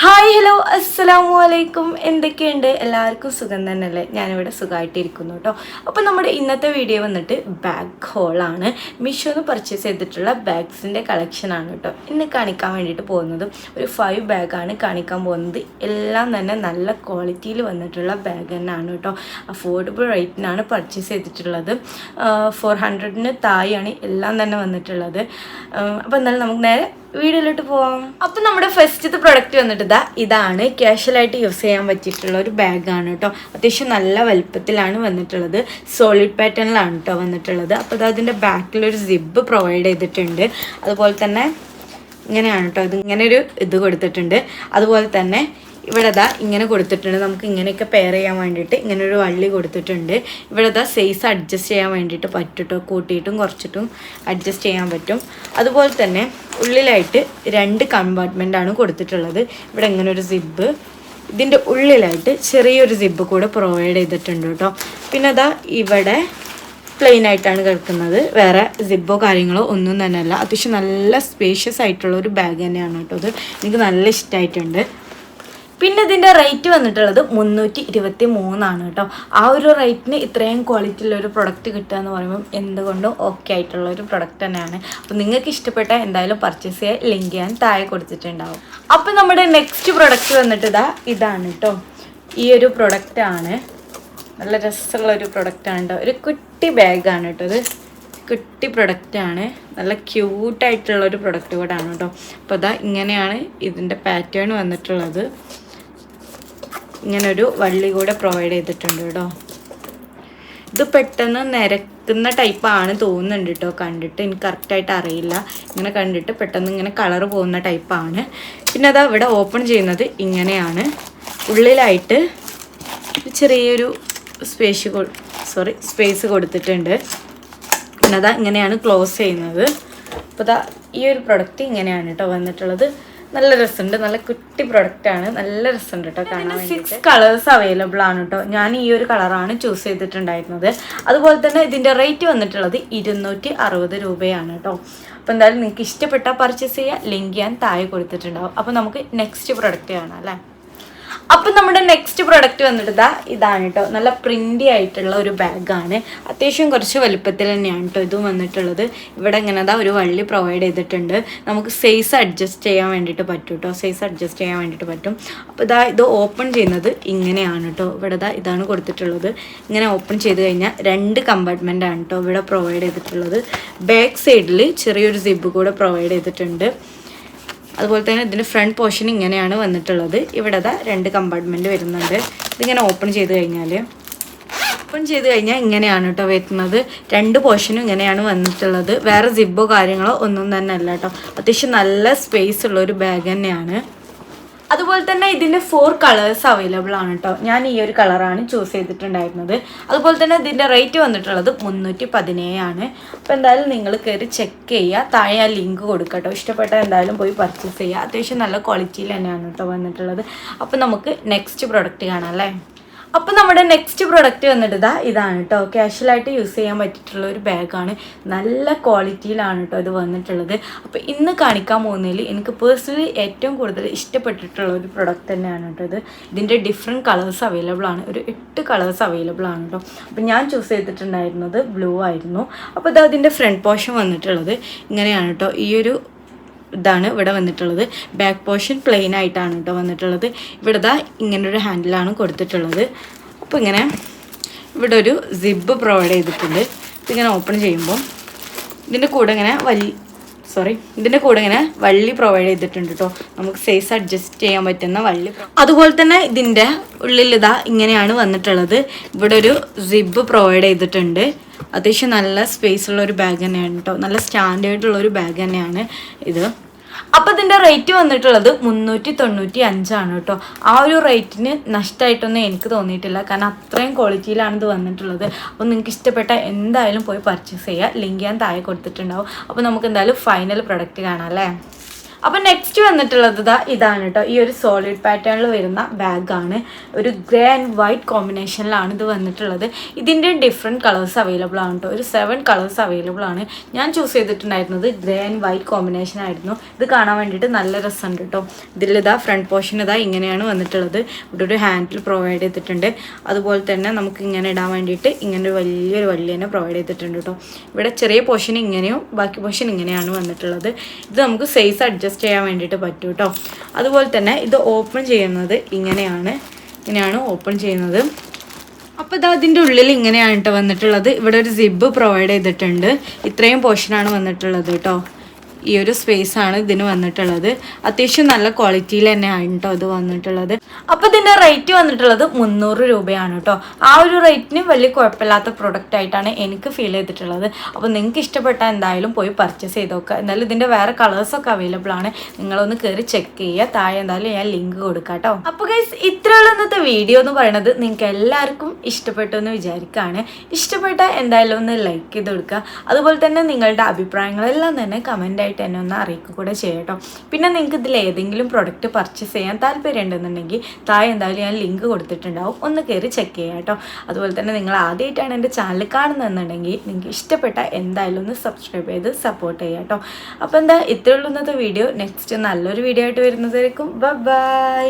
Hi hello അസ്സലാമു അലൈക്കും. എന്തൊക്കെയുണ്ട്? എല്ലാവർക്കും സുഖം തന്നെയല്ലേ? ഞാനിവിടെ സുഖമായിട്ടിരിക്കുന്നു കേട്ടോ. അപ്പോൾ നമ്മുടെ ഇന്നത്തെ വീഡിയോ വന്നിട്ട് ബാഗ് ഹോളാണ്. മീഷോന്ന് പർച്ചേസ് ചെയ്തിട്ടുള്ള ബാഗ്സിൻ്റെ കളക്ഷനാണ് കേട്ടോ ഇന്ന് കാണിക്കാൻ വേണ്ടിയിട്ട് പോകുന്നത്. ഒരു 5 ബാഗാണ് കാണിക്കാൻ പോകുന്നത്. എല്ലാം തന്നെ നല്ല ക്വാളിറ്റിയിൽ വന്നിട്ടുള്ള ബാഗ് തന്നെയാണ് കേട്ടോ. അഫോർഡബിൾ റേറ്റിനാണ് പർച്ചേസ് ചെയ്തിട്ടുള്ളത്. 400-ന് താഴെയാണ് എല്ലാം തന്നെ വന്നിട്ടുള്ളത്. അപ്പോൾ എന്നാലും നമുക്ക് നേരെ വീഡിയോയിലോട്ട് പോവാം. അപ്പം നമ്മുടെ ഫസ്റ്റത്തെ പ്രൊഡക്റ്റ് വന്നിട്ട് ഇതാണ്. ക്യാഷ്വലായിട്ട് യൂസ് ചെയ്യാൻ പറ്റിയിട്ടുള്ള ഒരു ബാഗാണ് കേട്ടോ. അത്യാവശ്യം നല്ല വലുപ്പത്തിലാണ് വന്നിട്ടുള്ളത്. സോളിഡ് പാറ്റേണിലാണ് കേട്ടോ വന്നിട്ടുള്ളത്. അപ്പോൾ അതിൻ്റെ ബാക്കിലൊരു സിബ് പ്രൊവൈഡ് ചെയ്തിട്ടുണ്ട്. അതുപോലെ തന്നെ ഇങ്ങനെയാണ് കേട്ടോ, ഇങ്ങനെ ഒരു ഇത് കൊടുത്തിട്ടുണ്ട്. അതുപോലെ തന്നെ ഇവിടെ ഇങ്ങനെ കൊടുത്തിട്ടുണ്ട്. നമുക്ക് ഇങ്ങനെയൊക്കെ പെയർ ചെയ്യാൻ വേണ്ടിയിട്ട് ഇങ്ങനൊരു വള്ളി കൊടുത്തിട്ടുണ്ട്. ഇവിടെ സൈസ് അഡ്ജസ്റ്റ് ചെയ്യാൻ വേണ്ടിയിട്ട് പറ്റും കേട്ടോ. കൂട്ടിയിട്ടും കുറച്ചിട്ടും അഡ്ജസ്റ്റ് ചെയ്യാൻ പറ്റും. അതുപോലെ തന്നെ ഉള്ളിലായിട്ട് 2 കമ്പാർട്ട്മെൻറ്റാണ് കൊടുത്തിട്ടുള്ളത്. ഇവിടെ ഇങ്ങനെ ഒരു സിബ്, ഇതിൻ്റെ ഉള്ളിലായിട്ട് ചെറിയൊരു സിബ് കൂടെ പ്രൊവൈഡ് ചെയ്തിട്ടുണ്ട് കേട്ടോ. പിന്നെ ഇവിടെ പ്ലെയിൻ ആയിട്ടാണ് കിടക്കുന്നത്. വേറെ സിബോ കാര്യങ്ങളോ ഒന്നും തന്നെ അല്ല. അത്യാവശ്യം നല്ല സ്പേഷ്യസ് ആയിട്ടുള്ള ഒരു ബാഗ് തന്നെയാണ് കേട്ടോ. ഇത് എനിക്ക് നല്ല ഇഷ്ടമായിട്ടുണ്ട്. പിന്നെ ഇതിൻ്റെ റേറ്റ് വന്നിട്ടുള്ളത് 323 കേട്ടോ. ആ ഒരു റേറ്റിന് ഇത്രയും ക്വാളിറ്റിയുള്ളൊരു പ്രൊഡക്റ്റ് കിട്ടുക എന്ന് പറയുമ്പോൾ എന്തുകൊണ്ടും ഓക്കെ ആയിട്ടുള്ള ഒരു പ്രൊഡക്റ്റ് തന്നെയാണ്. അപ്പോൾ നിങ്ങൾക്ക് ഇഷ്ടപ്പെട്ട എന്തായാലും പർച്ചേസ് ചെയ്യാൻ ലിങ്ക് ഞാൻ താഴെ കൊടുത്തിട്ടുണ്ടാവും. അപ്പോൾ നമ്മുടെ നെക്സ്റ്റ് പ്രൊഡക്റ്റ് വന്നിട്ട് ഇതാണ് കേട്ടോ. ഈ ഒരു പ്രൊഡക്റ്റാണ്. നല്ല രസമുള്ളൊരു പ്രൊഡക്റ്റാണ് കേട്ടോ. ഒരു കുട്ടി ബാഗാണ് കേട്ടോ. ഇത് കുട്ടി പ്രൊഡക്റ്റാണ്. നല്ല ക്യൂട്ടായിട്ടുള്ളൊരു പ്രൊഡക്റ്റ് കൂടെ ആണ് കേട്ടോ. അപ്പോൾ ഇങ്ങനെയാണ് ഇതിൻ്റെ പാറ്റേൺ വന്നിട്ടുള്ളത്. ഇങ്ങനൊരു വള്ളി കൂടെ പ്രൊവൈഡ് ചെയ്തിട്ടുണ്ട് കേട്ടോ. ഇത് പെട്ടെന്ന് നിരക്കുന്ന ടൈപ്പാണ് തോന്നുന്നുണ്ട് കേട്ടോ. കണ്ടിട്ട് എനിക്ക് കറക്റ്റായിട്ട് അറിയില്ല. ഇങ്ങനെ കണ്ടിട്ട് പെട്ടെന്ന് ഇങ്ങനെ കളർ പോകുന്ന ടൈപ്പാണ്. പിന്നെ ഇവിടെ ഓപ്പൺ ചെയ്യുന്നത് ഇങ്ങനെയാണ്. ഉള്ളിലായിട്ട് ചെറിയൊരു സ്പേസ് കൊടുത്തിട്ടുണ്ട്. പിന്നെ ഇങ്ങനെയാണ് ക്ലോസ് ചെയ്യുന്നത്. അപ്പോൾ ഈ ഒരു പ്രൊഡക്റ്റ് ഇങ്ങനെയാണ് കേട്ടോ വന്നിട്ടുള്ളത്. നല്ല രസമുണ്ട്. നല്ല കുട്ടി പ്രൊഡക്റ്റാണ്. നല്ല രസമുണ്ട് കേട്ടോ കാണാൻ. 6 കളേഴ്സ് അവൈലബിൾ ആണ് കേട്ടോ. ഞാൻ ഈ ഒരു കളറാണ് ചൂസ് ചെയ്തിട്ടുണ്ടായിരുന്നത്. അതുപോലെ തന്നെ ഇതിൻ്റെ റേറ്റ് വന്നിട്ടുള്ളത് 260 രൂപയാണ് കേട്ടോ. അപ്പോൾ എന്തായാലും നിങ്ങൾക്ക് ഇഷ്ടപ്പെട്ടാൽ പർച്ചേസ് ചെയ്യുക. ലിങ്ക് ഞാൻ താഴെ കൊടുത്തിട്ടുണ്ടാവും. അപ്പോൾ നമുക്ക് നെക്സ്റ്റ് പ്രൊഡക്റ്റ് കാണാം അല്ലേ. അപ്പം നമ്മുടെ നെക്സ്റ്റ് പ്രൊഡക്റ്റ് വന്നിട്ട് ഇതാണ് കേട്ടോ. നല്ല പ്രിൻ്റി ആയിട്ടുള്ള ഒരു ബാഗാണ്. അത്യാവശ്യം കുറച്ച് വലുപ്പത്തിൽ തന്നെയാണ് കേട്ടോ ഇതും വന്നിട്ടുള്ളത്. ഇവിടെ ഇങ്ങനെ ഒരു വള്ളി പ്രൊവൈഡ് ചെയ്തിട്ടുണ്ട്. നമുക്ക് സൈസ് അഡ്ജസ്റ്റ് ചെയ്യാൻ വേണ്ടിയിട്ട് പറ്റും കേട്ടോ. സൈസ് അഡ്ജസ്റ്റ് ചെയ്യാൻ വേണ്ടിയിട്ട് പറ്റും. അപ്പോൾ ഇത് ഓപ്പൺ ചെയ്യുന്നത് ഇങ്ങനെയാണ് കേട്ടോ. ഇവിടെ ഇതാണ് കൊടുത്തിട്ടുള്ളത്. ഇങ്ങനെ ഓപ്പൺ ചെയ്ത് കഴിഞ്ഞാൽ 2 കമ്പാർട്ട്മെൻറ്റാണ് കേട്ടോ ഇവിടെ പ്രൊവൈഡ് ചെയ്തിട്ടുള്ളത്. ബാക്ക് സൈഡിൽ ചെറിയൊരു സിബ് കൂടെ പ്രൊവൈഡ് ചെയ്തിട്ടുണ്ട്. അതുപോലെ തന്നെ ഇതിൻ്റെ ഫ്രണ്ട് പോർഷൻ ഇങ്ങനെയാണ് വന്നിട്ടുള്ളത്. ഇവിടെ 2 കമ്പാർട്ട്മെൻറ്റ് വരുന്നുണ്ട്. ഇതിങ്ങനെ ഓപ്പൺ ചെയ്ത് കഴിഞ്ഞാൽ ഇങ്ങനെയാണ് കേട്ടോ വരുന്നത്. 2 പോർഷനും ഇങ്ങനെയാണ് വന്നിട്ടുള്ളത്. വേറെ സിബോ കാര്യങ്ങളോ ഒന്നും തന്നെ അല്ല കേട്ടോ. അത്യാവശ്യം നല്ല സ്പേസ് ഉള്ളൊരു ബാഗ് തന്നെയാണ്. അതുപോലെ തന്നെ ഇതിൻ്റെ 4 കളേഴ്സ് അവൈലബിൾ ആണ് കേട്ടോ. ഞാൻ ഈ ഒരു കളറാണ് ചൂസ് ചെയ്തിട്ടുണ്ടായിരുന്നത്. അതുപോലെ തന്നെ ഇതിൻ്റെ റേറ്റ് വന്നിട്ടുള്ളത് 317 ആണ്. അപ്പോൾ എന്തായാലും നിങ്ങൾ കയറി ചെക്ക് ചെയ്യുക. താഴെ ആ ലിങ്ക് കൊടുക്കുക കേട്ടോ. ഇഷ്ടപ്പെട്ട എന്തായാലും പോയി പർച്ചേസ് ചെയ്യുക. അത്യാവശ്യം നല്ല ക്വാളിറ്റിയിൽ തന്നെയാണ് കേട്ടോ വന്നിട്ടുള്ളത്. അപ്പോൾ നമുക്ക് നെക്സ്റ്റ് പ്രൊഡക്റ്റ് കാണാം അല്ലേ. അപ്പോൾ നമ്മുടെ നെക്സ്റ്റ് പ്രൊഡക്റ്റ് വന്നിട്ട് ഇതാണ് കേട്ടോ. ക്യാഷ്വലായിട്ട് യൂസ് ചെയ്യാൻ പറ്റിയിട്ടുള്ള ഒരു ബാഗാണ്. നല്ല ക്വാളിറ്റിയിലാണ് കേട്ടോ ഇത് വന്നിട്ടുള്ളത്. അപ്പോൾ ഇന്ന് കാണിക്കാൻ പോകുന്നതിൽ എനിക്ക് പേഴ്സണലി ഏറ്റവും കൂടുതൽ ഇഷ്ടപ്പെട്ടിട്ടുള്ള ഒരു പ്രൊഡക്റ്റ് തന്നെയാണ് കേട്ടോ ഇത്. ഇതിൻ്റെ ഡിഫറെൻറ്റ് കളേഴ്സ് അവൈലബിൾ ആണ്. ഒരു 8 കളേഴ്സ് അവൈലബിൾ ആണ് കേട്ടോ. അപ്പോൾ ഞാൻ ചൂസ് ചെയ്തിട്ടുണ്ടായിരുന്നത് ബ്ലൂ ആയിരുന്നു. അപ്പോൾ അതിൻ്റെ ഫ്രണ്ട് പോർഷൻ വന്നിട്ടുള്ളത് ഇങ്ങനെയാണ് കേട്ടോ. ഈ ഒരു ഇതാണ് ഇവിടെ വന്നിട്ടുള്ളത്. ബാക്ക് പോർഷൻ പ്ലെയിൻ ആയിട്ടാണ് കേട്ടോ വന്നിട്ടുള്ളത്. ഇവിടെ ഇങ്ങനൊരു ഹാൻഡിലാണ് കൊടുത്തിട്ടുള്ളത്. അപ്പോൾ ഇങ്ങനെ ഇവിടെ ഒരു സിബ് പ്രൊവൈഡ് ചെയ്തിട്ടുണ്ട്. ഇതിങ്ങനെ ഓപ്പൺ ചെയ്യുമ്പോൾ ഇതിൻ്റെ കൂടെ ഇങ്ങനെ വള്ളി പ്രൊവൈഡ് ചെയ്തിട്ടുണ്ട് കേട്ടോ. നമുക്ക് സൈസ് അഡ്ജസ്റ്റ് ചെയ്യാൻ പറ്റുന്ന വള്ളി. അതുപോലെ തന്നെ ഇതിൻ്റെ ഉള്ളിൽ ഇങ്ങനെയാണ് വന്നിട്ടുള്ളത്. ഇവിടെ ഒരു സിബ് പ്രൊവൈഡ് ചെയ്തിട്ടുണ്ട്. അത്യാവശ്യം നല്ല സ്പേസ് ഉള്ള ഒരു ബാഗ് തന്നെയാണ് കേട്ടോ. നല്ല സ്റ്റാൻഡേർഡുള്ള ഒരു ബാഗ് തന്നെയാണ് ഇത്. അപ്പോൾ ഇതിൻ്റെ റേറ്റ് വന്നിട്ടുള്ളത് 395 ആണ് കേട്ടോ. ആ ഒരു റേറ്റിന് നഷ്ടമായിട്ടൊന്നും എനിക്ക് തോന്നിയിട്ടില്ല. കാരണം അത്രയും ക്വാളിറ്റിയിലാണ് ഇത് വന്നിട്ടുള്ളത്. അപ്പോൾ നിങ്ങൾക്ക് ഇഷ്ടപ്പെട്ട എന്തായാലും പോയി പർച്ചേസ് ചെയ്യുക. ലിങ്ക് ഞാൻ താഴെ കൊടുത്തിട്ടുണ്ടാവും. അപ്പോൾ നമുക്ക് എന്തായാലും ഫൈനൽ പ്രൊഡക്റ്റ് കാണാം അല്ലേ. അപ്പോൾ നെക്സ്റ്റ് വന്നിട്ടുള്ളത് ഇതാണ് കേട്ടോ. ഈ ഒരു സോളിഡ് പാറ്റേണിൽ വരുന്ന ബാഗാണ്. ഒരു ഗ്രേ ആൻഡ് വൈറ്റ് കോമ്പിനേഷനിലാണ് ഇത് വന്നിട്ടുള്ളത്. ഇതിൻ്റെ ഡിഫറെൻറ്റ് കളേഴ്സ് അവൈലബിൾ ആണ് കേട്ടോ. ഒരു 7 കളേഴ്സ് അവൈലബിൾ ആണ്. ഞാൻ ചൂസ് ചെയ്തിട്ടുണ്ടായിരുന്നത് ഗ്രേ ആൻഡ് വൈറ്റ് കോമ്പിനേഷൻ ആയിരുന്നു. ഇത് കാണാൻ വേണ്ടിയിട്ട് നല്ല രസമുണ്ട് കേട്ടോ. ഇതിലിതാ ഫ്രണ്ട് പോർഷൻ ഇങ്ങനെയാണ് വന്നിട്ടുള്ളത്. ഇവിടെ ഒരു ഹാൻഡിൽ പ്രൊവൈഡ് ചെയ്തിട്ടുണ്ട്. അതുപോലെ തന്നെ നമുക്ക് ഇങ്ങനെ ഇടാൻ വേണ്ടിയിട്ട് ഇങ്ങനെ ഒരു വലിയൊരു വള്ളി തന്നെ പ്രൊവൈഡ് ചെയ്തിട്ടുണ്ട് കേട്ടോ. ഇവിടെ ചെറിയ പോർഷൻ ഇങ്ങനെയും ബാക്കി പോർഷൻ ഇങ്ങനെയാണ് വന്നിട്ടുള്ളത്. ഇത് നമുക്ക് സൈസ് അഡ്ജസ്റ്റ് ചെയ്യാൻ വേണ്ടിയിട്ട് പറ്റും കേട്ടോ. അതുപോലെ തന്നെ ഇത് ഓപ്പൺ ചെയ്യുന്നത് ഇങ്ങനെയാണ് ഓപ്പൺ ചെയ്യുന്നത്. അപ്പോൾ ഇത് അതിൻ്റെ ഉള്ളിൽ ഇങ്ങനെയാണ് കേട്ടോ വന്നിട്ടുള്ളത്. ഇവിടെ ഒരു സിബ് പ്രൊവൈഡ് ചെയ്തിട്ടുണ്ട്. ഇത്രയും പോർഷനാണ് വന്നിട്ടുള്ളത് കേട്ടോ. ഈ ഒരു സ്പേസ് ആണ് ഇതിന് വന്നിട്ടുള്ളത്. അത്യാവശ്യം നല്ല ക്വാളിറ്റിയിൽ തന്നെയാണ് കേട്ടോ ഇത് വന്നിട്ടുള്ളത്. അപ്പോൾ ഇതിൻ്റെ റേറ്റ് വന്നിട്ടുള്ളത് 300 രൂപയാണ് കേട്ടോ. ആ ഒരു റേറ്റിന് വലിയ കുഴപ്പമില്ലാത്ത പ്രൊഡക്റ്റ് ആയിട്ടാണ് എനിക്ക് ഫീൽ ചെയ്തിട്ടുള്ളത്. അപ്പോൾ നിങ്ങൾക്ക് ഇഷ്ടപ്പെട്ടാൽ എന്തായാലും പോയി പർച്ചേസ് ചെയ്ത് നോക്കുക. എന്തായാലും ഇതിൻ്റെ വേറെ കളേഴ്സൊക്കെ അവൈലബിൾ ആണ്. നിങ്ങളൊന്ന് കയറി ചെക്ക് ചെയ്യുക. താഴെ എന്തായാലും ഞാൻ ലിങ്ക് കൊടുക്കാം കേട്ടോ. അപ്പോൾ ഗൈസ് ഇത്രയുള്ള ഇന്നത്തെ വീഡിയോ എന്ന് പറയുന്നത് നിങ്ങൾക്ക് എല്ലാവർക്കും ഇഷ്ടപ്പെട്ടു എന്ന് വിചാരിക്കുകയാണ്. ഇഷ്ടപ്പെട്ടാൽ എന്തായാലും ഒന്ന് ലൈക്ക് ചെയ്ത് കൊടുക്കുക. അതുപോലെ തന്നെ നിങ്ങളുടെ അഭിപ്രായങ്ങളെല്ലാം തന്നെ കമൻ്റായിട്ട് എന്നെ ഒന്ന് അറിയിക്കുക കൂടെ ചെയ്യട്ടോ. പിന്നെ നിങ്ങൾക്ക് ഇതിൽ ഏതെങ്കിലും പ്രൊഡക്റ്റ് പർച്ചേസ് ചെയ്യാൻ താല്പര്യം ഉണ്ടെന്നുണ്ടെങ്കിൽ താഴെ എന്തായാലും ഞാൻ ലിങ്ക് കൊടുത്തിട്ടുണ്ടാവും. ഒന്ന് കയറി ചെക്ക് ചെയ്യാം കേട്ടോ. അതുപോലെ തന്നെ നിങ്ങൾ ആദ്യമായിട്ടാണ് എൻ്റെ ചാനൽ കാണുന്നതെന്നുണ്ടെങ്കിൽ നിങ്ങൾക്ക് ഇഷ്ടപ്പെട്ട എന്തായാലും ഒന്ന് സബ്സ്ക്രൈബ് ചെയ്ത് സപ്പോർട്ട് ചെയ്യാം കേട്ടോ. അപ്പോൾ ഇത്രയുള്ള ഇന്നത്തെ വീഡിയോ. നെക്സ്റ്റ് നല്ലൊരു വീഡിയോ ആയിട്ട് വരുന്നതായിരിക്കും. ബൈ.